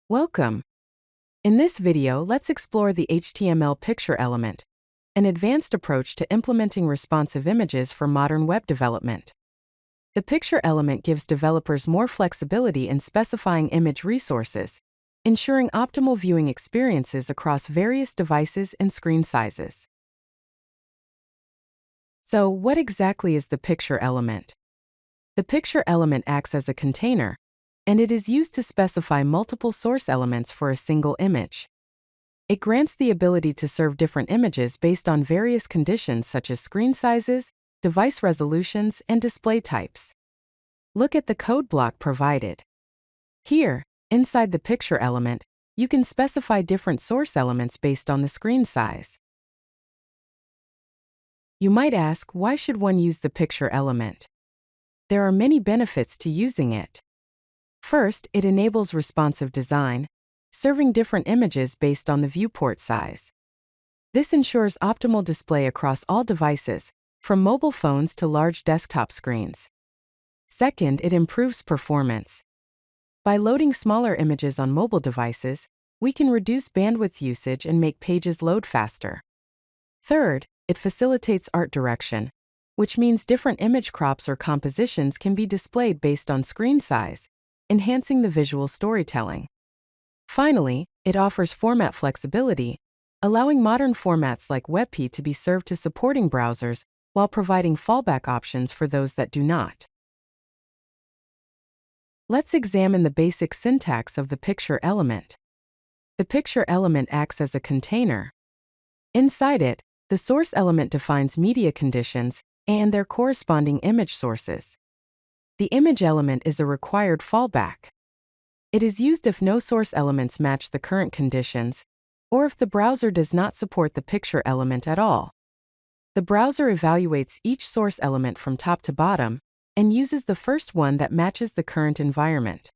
Welcome. In this video, let's explore the HTML picture element, an advanced approach to implementing responsive images for modern web development. The picture element gives developers more flexibility in specifying image resources, ensuring optimal viewing experiences across various devices and screen sizes. So, what exactly is the picture element? The picture element acts as a container, and it is used to specify multiple source elements for a single image. It grants the ability to serve different images based on various conditions such as screen sizes, device resolutions, and display types. Look at the code block provided. Here, inside the picture element, you can specify different source elements based on the screen size. You might ask, why should one use the picture element? There are many benefits to using it. First, it enables responsive design, serving different images based on the viewport size. This ensures optimal display across all devices, from mobile phones to large desktop screens. Second, it improves performance. By loading smaller images on mobile devices, we can reduce bandwidth usage and make pages load faster. Third, it facilitates art direction, which means different image crops or compositions can be displayed based on screen size, enhancing the visual storytelling. Finally, it offers format flexibility, allowing modern formats like WebP to be served to supporting browsers while providing fallback options for those that do not. Let's examine the basic syntax of the picture element. The picture element acts as a container. Inside it, the source element defines media conditions and their corresponding image sources. The image element is a required fallback. It is used if no source elements match the current conditions, or if the browser does not support the picture element at all. The browser evaluates each source element from top to bottom and uses the first one that matches the current environment.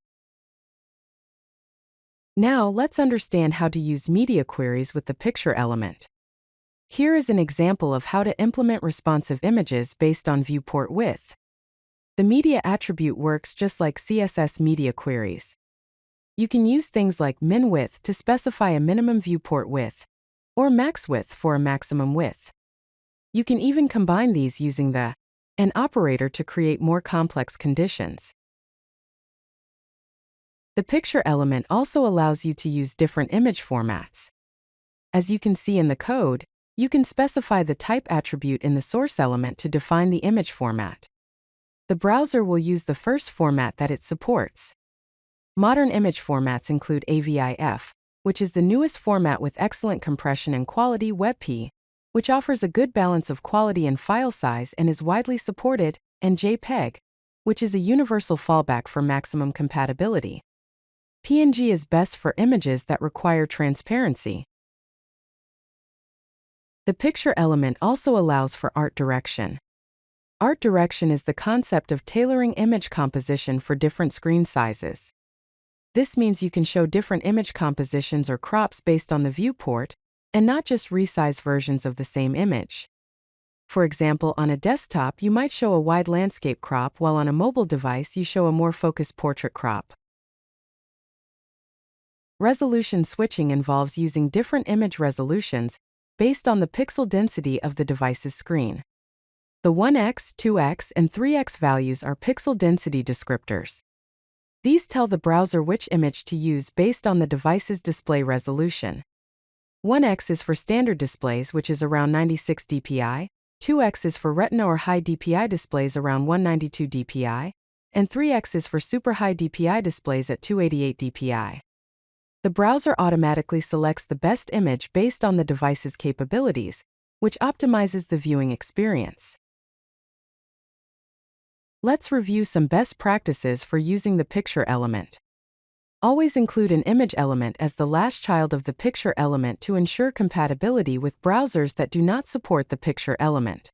Now, let's understand how to use media queries with the picture element. Here is an example of how to implement responsive images based on viewport width. The media attribute works just like CSS media queries. You can use things like min width to specify a minimum viewport width, or max width for a maximum width. You can even combine these using the and operator to create more complex conditions. The picture element also allows you to use different image formats. As you can see in the code, you can specify the type attribute in the source element to define the image format. The browser will use the first format that it supports. Modern image formats include AVIF, which is the newest format with excellent compression and quality, WebP, which offers a good balance of quality and file size and is widely supported, and JPEG, which is a universal fallback for maximum compatibility. PNG is best for images that require transparency. The picture element also allows for art direction. Art direction is the concept of tailoring image composition for different screen sizes. This means you can show different image compositions or crops based on the viewport, and not just resize versions of the same image. For example, on a desktop, you might show a wide landscape crop, while on a mobile device, you show a more focused portrait crop. Resolution switching involves using different image resolutions based on the pixel density of the device's screen. The 1x, 2x, and 3x values are pixel density descriptors. These tell the browser which image to use based on the device's display resolution. 1x is for standard displays, which is around 96 dpi, 2x is for Retina or high DPI displays around 192 dpi, and 3x is for super high DPI displays at 288 dpi. The browser automatically selects the best image based on the device's capabilities, which optimizes the viewing experience. Let's review some best practices for using the picture element. Always include an image element as the last child of the picture element to ensure compatibility with browsers that do not support the picture element.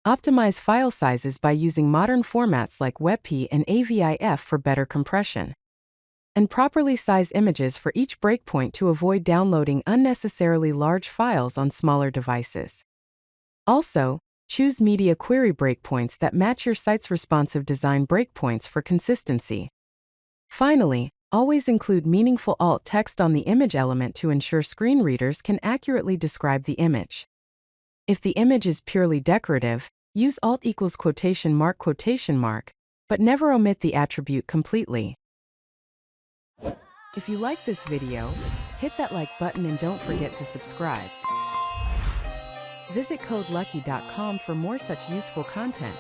Optimize file sizes by using modern formats like WebP and AVIF for better compression. And properly size images for each breakpoint to avoid downloading unnecessarily large files on smaller devices. Also, choose media query breakpoints that match your site's responsive design breakpoints for consistency. Finally, Always include meaningful alt text on the image element to ensure screen readers can accurately describe the image. If the image is purely decorative, use alt equals quotation mark, but never omit the attribute completely. If you like this video, hit that like button and don't forget to subscribe. Visit codelucky.com for more such useful content.